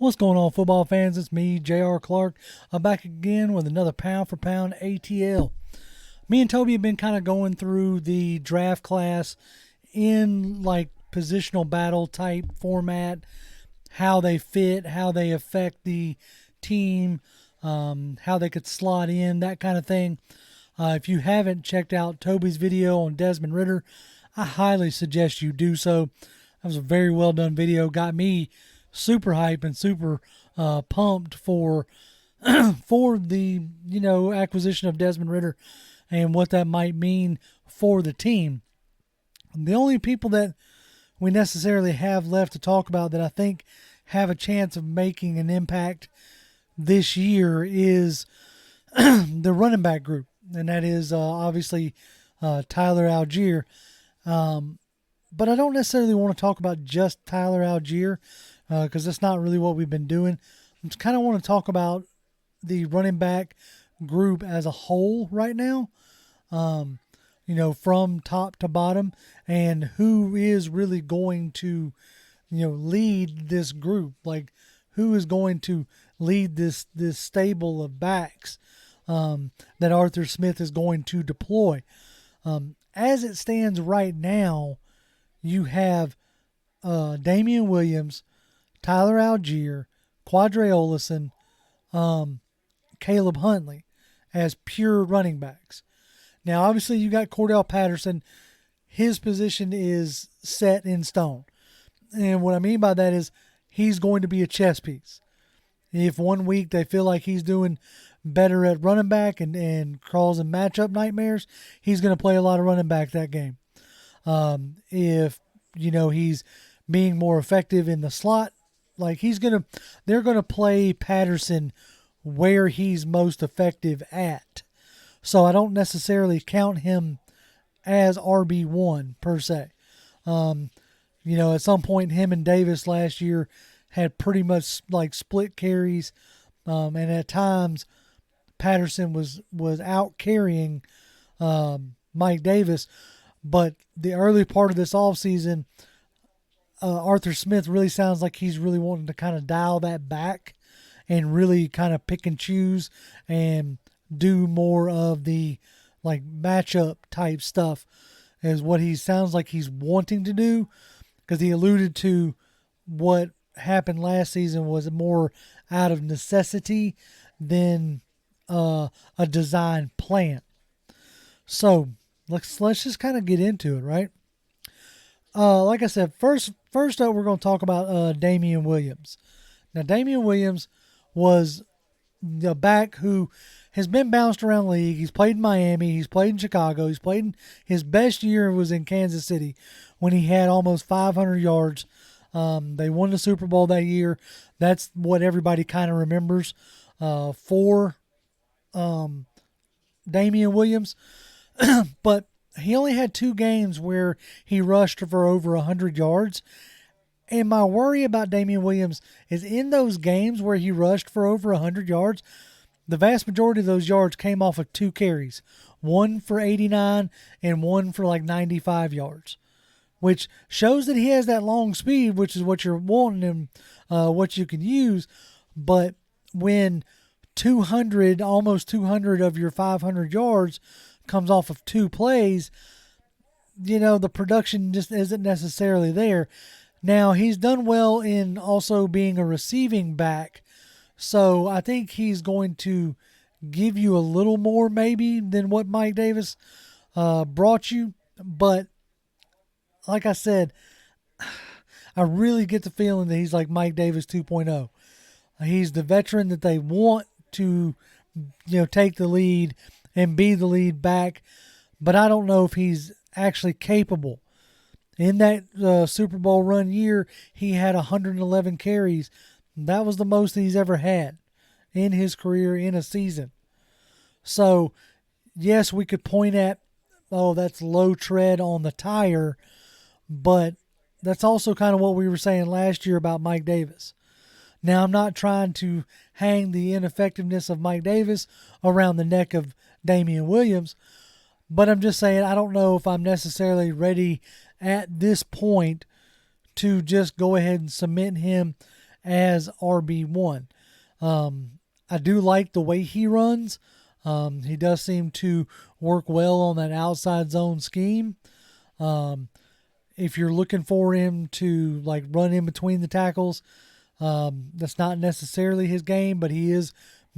What's going on, football fans? It's me, J.R. Clark. I'm back again with another pound for pound ATL. Me and Toby have been kind of going through the draft class in like positional battle type format, how they fit, how they affect the team, how they could slot in, that kind of thing. If you haven't checked out Toby's video on Desmond Ridder, I highly suggest you do so. That was a very well done video. Got me super hype and super pumped for for the acquisition of Desmond Ridder and what that might mean for the team. The only people that we necessarily have left to talk about that I think have a chance of making an impact this year is the running back group, and that is obviously Tyler Allgeier. But I don't necessarily want to talk about just Tyler Allgeier because that's not really what we've been doing. I just kind of want to talk about the running back group as a whole right now, from top to bottom, and who is really going to, lead this group. Like, who is going to lead this stable of backs that Arthur Smith is going to deploy. As it stands right now, you have Damien Williams, Tyler Allgeier, Qadree Ollison, Caleb Huntley as pure running backs. Now, obviously, you got Cordarelle Patterson. His position is set in stone. And what I mean by that is he's going to be a chess piece. If one week they feel like he's doing better at running back and causing matchup nightmares, he's going to play a lot of running back that game. If, he's being more effective in the slot, they're going to play Patterson where he's most effective at. So I don't necessarily count him as RB1 per se. At some point, him and Davis last year had pretty much like split carries. And at times, Patterson was out carrying Mike Davis. But the early part of this offseason, Arthur Smith really sounds like he's really wanting to kind of dial that back and really kind of pick and choose and do more of the like matchup type stuff is what he sounds like he's wanting to do, because he alluded to what happened last season was more out of necessity than a design plan. So let's just kind of get into it, right? Like I said, first up, we're going to talk about Damien Williams. Now, Damien Williams was the back who has been bounced around the league. He's played in Miami. He's played in Chicago. He's played in his best year was in Kansas City when he had almost 500 yards. They won the Super Bowl that year. That's what everybody kind of remembers for Damien Williams. But he only had 2 games where he rushed for over 100 yards. And my worry about Damien Williams is in those games where he rushed for over 100 yards, the vast majority of those yards came off of 2 carries, one for 89 and one for like 95 yards, which shows that he has that long speed, which is what you're wanting him, what you can use. But when almost 200 of your 500 yards comes off of 2 plays, the production just isn't necessarily there. Now, he's done well in also being a receiving back, so I think he's going to give you a little more maybe than what Mike Davis brought you. But like I said, I really get the feeling that he's like Mike Davis 2.0. He's the veteran that they want to take the lead and be the lead back, but I don't know if he's actually capable. In that Super Bowl run year, he had 111 carries. That was the most he's ever had in his career in a season. So, yes, we could point at, that's low tread on the tire, but that's also kind of what we were saying last year about Mike Davis. Now, I'm not trying to hang the ineffectiveness of Mike Davis around the neck of Damien Williams, but I'm just saying I don't know if I'm necessarily ready at this point to just go ahead and cement him as RB1. I do like the way he runs. He does seem to work well on that outside zone scheme. If you're looking for him to like run in between the tackles, that's not necessarily his game, but he is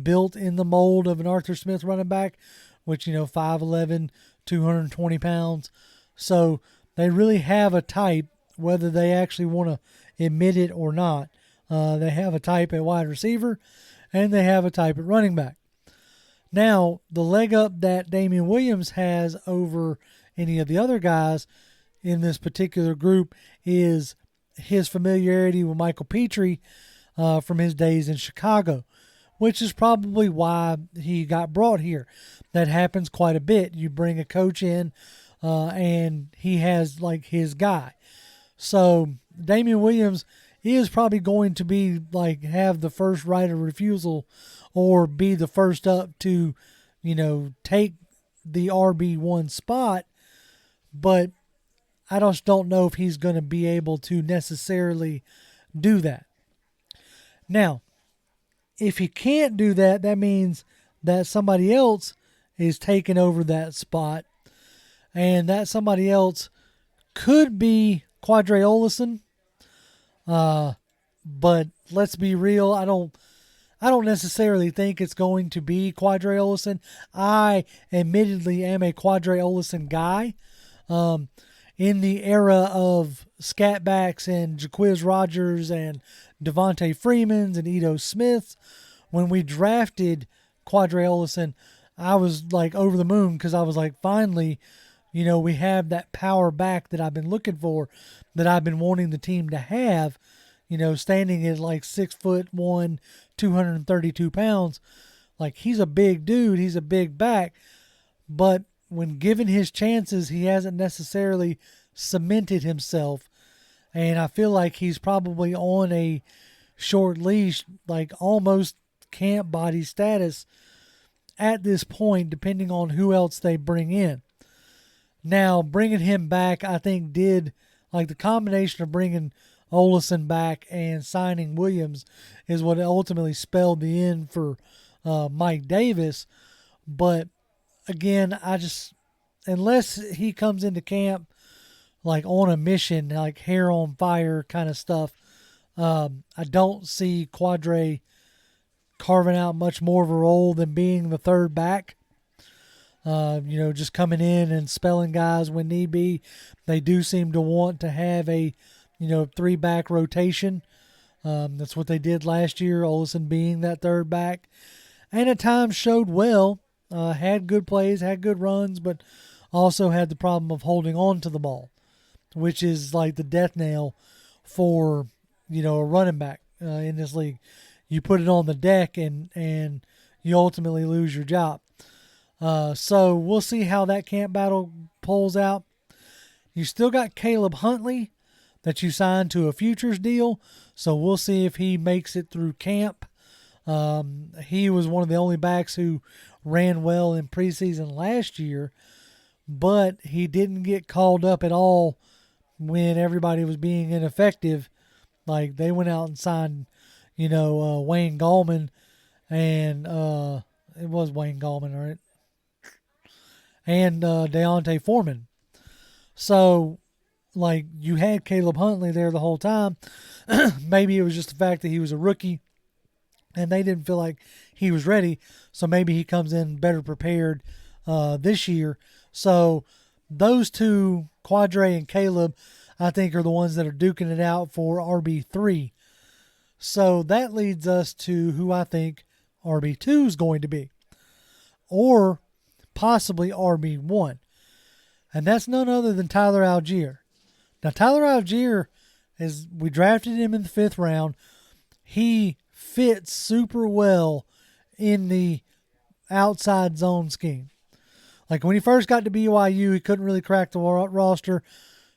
built in the mold of an Arthur Smith running back, which, 5'11", 220 pounds. So they really have a type, whether they actually want to admit it or not. They have a type at wide receiver, and they have a type at running back. Now, the leg up that Damien Williams has over any of the other guys in this particular group is his familiarity with Michael Pitre from his days in Chicago, which is probably why he got brought here. That happens quite a bit. You bring a coach in, and he has like his guy. So Damien Williams is probably going to be like have the first right of refusal, or be the first up to, take the RB1 spot. But I just don't know if he's going to be able to necessarily do that. Now, if he can't do that, that means that somebody else is taking over that spot. And that somebody else could be Qadree Ollison. But let's be real, I don't necessarily think it's going to be Qadree Ollison. I admittedly am a Qadree Ollison guy. In the era of scatbacks and Jaquiz Rogers and Devontae Freemans and Ito Smiths, when we drafted Qadree Ollison, I was like over the moon because I was like, finally, we have that power back that I've been looking for, that I've been wanting the team to have, standing at like 6'1", 232 pounds. Like, he's a big dude. He's a big back. But when given his chances, he hasn't necessarily cemented himself. And I feel like he's probably on a short leash, like almost camp body status at this point, depending on who else they bring in. Now, bringing him back, I think the combination of bringing Ollison back and signing Williams is what ultimately spelled the end for Mike Davis. But again, unless he comes into camp like on a mission, like hair on fire kind of stuff, I don't see Qadree carving out much more of a role than being the third back. Just coming in and spelling guys when need be. They do seem to want to have a, 3-back rotation. That's what they did last year, Ollison being that third back. And at times showed well, had good plays, had good runs, but also had the problem of holding on to the ball, which is like the death nail for, a running back in this league. You put it on the deck and you ultimately lose your job. So we'll see how that camp battle pulls out. You still got Caleb Huntley that you signed to a futures deal, so we'll see if he makes it through camp. He was one of the only backs who ran well in preseason last year, but he didn't get called up at all when everybody was being ineffective. Like, they went out and signed, Wayne Gallman, and it was Wayne Gallman, right? And Deontay Foreman. So, like, you had Caleb Huntley there the whole time. Maybe it was just the fact that he was a rookie and they didn't feel like he was ready. So maybe he comes in better prepared this year. So those two, Qadree and Caleb, I think are the ones that are duking it out for RB3. So that leads us to who I think RB2 is going to be, or possibly RB1. And that's none other than Tyler Allgeier. Now, Tyler Allgeier, we drafted him in the 5th round. He fits super well in the outside zone scheme. Like, when he first got to BYU, he couldn't really crack the roster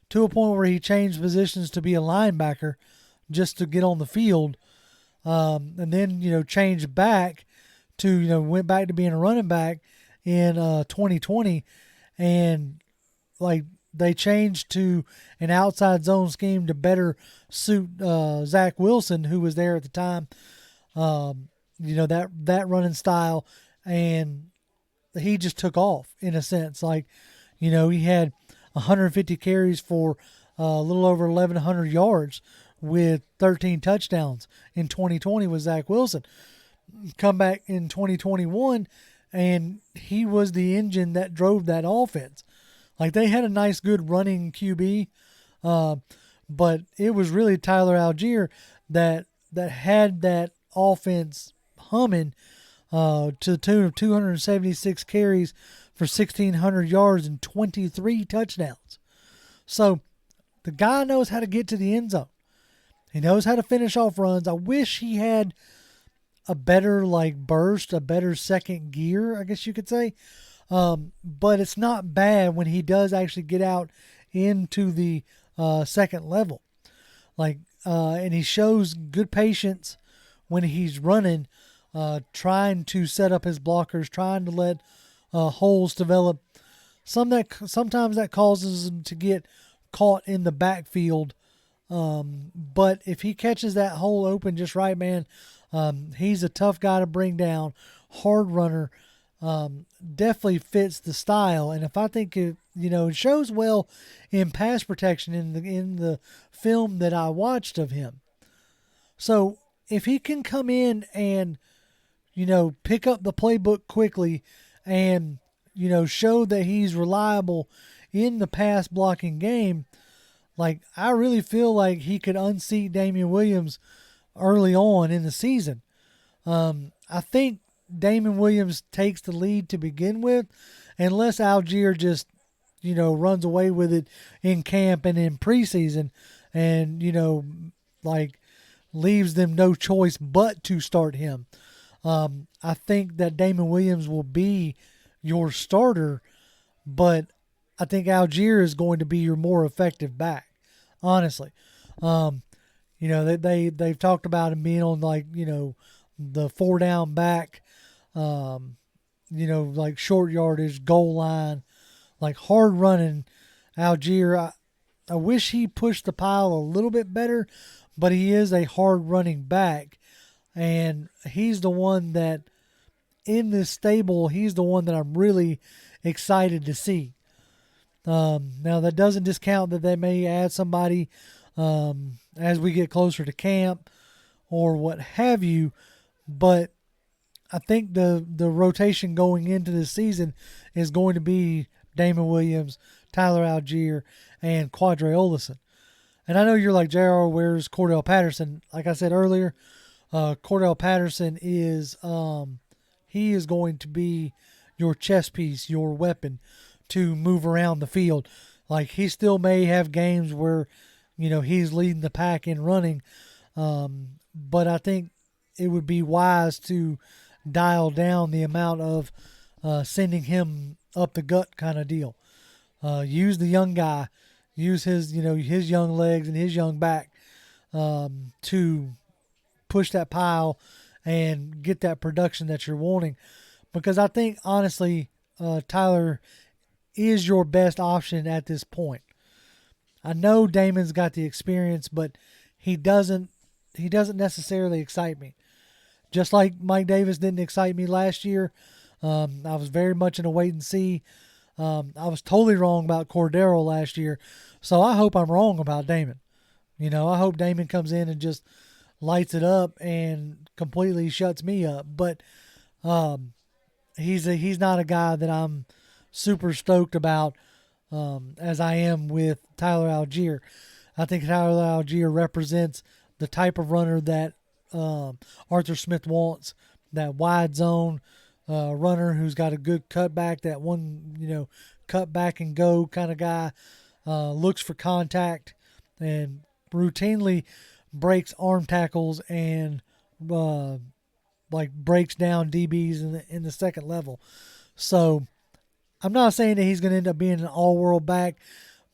to a point where he changed positions to be a linebacker just to get on the field. And then, changed back to, went back to being a running back in 2020. And, like, they changed to an outside zone scheme to better suit Zach Wilson, who was there at the time. That running style, and he just took off in a sense. Like, he had 150 carries for a little over 1,100 yards with 13 touchdowns in 2020 with Zach Wilson. Come back in 2021, and he was the engine that drove that offense. Like, they had a nice, good running QB, but it was really Tyler Allgeier that had that offense humming to the tune of 276 carries for 1,600 yards and 23 touchdowns. So the guy knows how to get to the end zone. He knows how to finish off runs. I wish he had a better burst, a better second gear, I guess you could say. But it's not bad when he does actually get out into the second level. And he shows good patience when he's running, trying to set up his blockers, trying to let holes develop. Sometimes that causes him to get caught in the backfield. But if he catches that hole open just right, man, he's a tough guy to bring down, hard runner, definitely fits the style. And if I think it shows well in pass protection in the film that I watched of him. So if he can come in and, pick up the playbook quickly and, show that he's reliable in the pass blocking game, I really feel like he could unseat Damien Williams early on in the season. I think Damien Williams takes the lead to begin with, unless Allgeier just, runs away with it in camp and in preseason and, leaves them no choice but to start him. I think that Damien Williams will be your starter, but I think Allgeier is going to be your more effective back, honestly. They've talked about him being on the 4-down back, short yardage, goal line, hard running. Allgeier, I wish he pushed the pile a little bit better, but he is a hard running back, and he's the one that in this stable, he's the one that I'm really excited to see. Now, that doesn't discount that they may add somebody as we get closer to camp or what have you, but I think the rotation going into this season is going to be Damien Williams, Tyler Allgeier, and Qadree Ollison. And I know you're like, JR, where's Cordarelle Patterson? Like I said earlier, Cordarelle Patterson is he is going to be your chess piece, your weapon to move around the field. He still may have games where, he's leading the pack in running. But I think it would be wise to dial down the amount of sending him up the gut kind of deal. Use the young guy, use his young legs and his young back to push that pile and get that production that you're wanting. Because I think, honestly, Tyler is your best option at this point. I know Damon's got the experience, but he doesn't necessarily excite me. Just like Mike Davis didn't excite me last year. I was very much in a wait and see. I was totally wrong about Cordarelle last year, so I hope I'm wrong about Damon. I hope Damon comes in and just lights it up and completely shuts me up. But he's not a guy that I'm super stoked about as I am with Tyler Allgeier. I think Tyler Allgeier represents the type of runner that Arthur Smith wants, that wide zone runner who's got a good cutback, that one, cut back and go kind of guy, looks for contact and routinely breaks arm tackles and breaks down DBs in the second level. So I'm not saying that he's going to end up being an all-world back,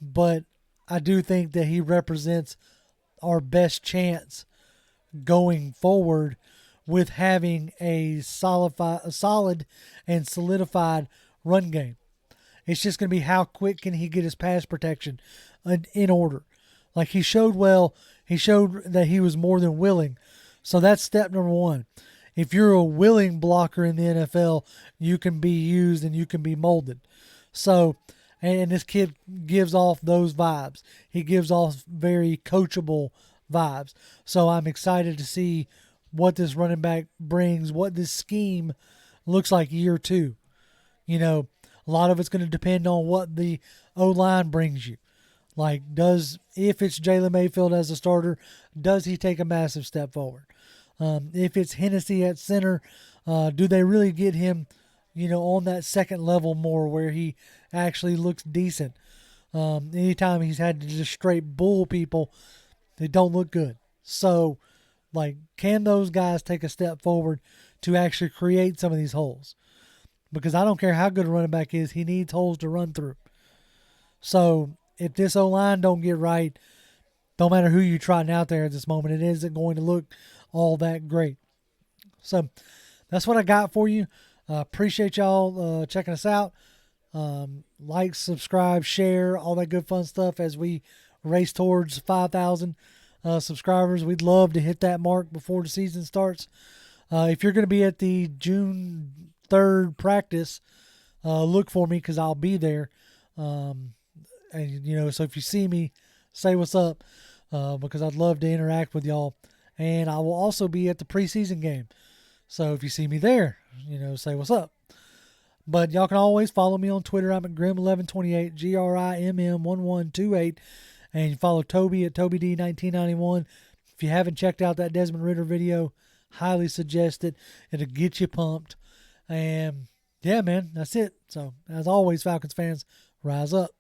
but I do think that he represents our best chance going forward with having a solid and solidified run game. It's just going to be how quick can he get his pass protection in order. Like he showed well. He showed that he was more than willing. So that's step number one. If you're a willing blocker in the NFL, you can be used and you can be molded. So, and this kid gives off those vibes. He gives off very coachable vibes. So I'm excited to see what this running back brings, what this scheme looks like year two. You know, a lot of it's going to depend on what the O-line brings you. Like, if it's Jalen Mayfield as a starter, does he take a massive step forward? If it's Hennessy at center, do they really get him, on that second level more where he actually looks decent? Anytime he's had to just straight bull people, they don't look good. So, like, can those guys take a step forward to actually create some of these holes? Because I don't care how good a running back is, he needs holes to run through. So, if this O-line don't get right, don't matter who you're trotting out there at this moment, it isn't going to look all that great. So, that's what I got for you. Appreciate y'all checking us out. Like, subscribe, share, all that good fun stuff as we race towards 5,000 subscribers. We'd love to hit that mark before the season starts. If you're going to be at the June 3rd practice, look for me because I'll be there. And so if you see me, say what's up because I'd love to interact with y'all. And I will also be at the preseason game. So if you see me there, say what's up. But y'all can always follow me on Twitter. I'm at Grim1128, GRIMM1128. And you follow Toby at TobyD1991. If you haven't checked out that Desmond Ridder video, highly suggest it. It'll get you pumped. And yeah, man, that's it. So as always, Falcons fans, rise up.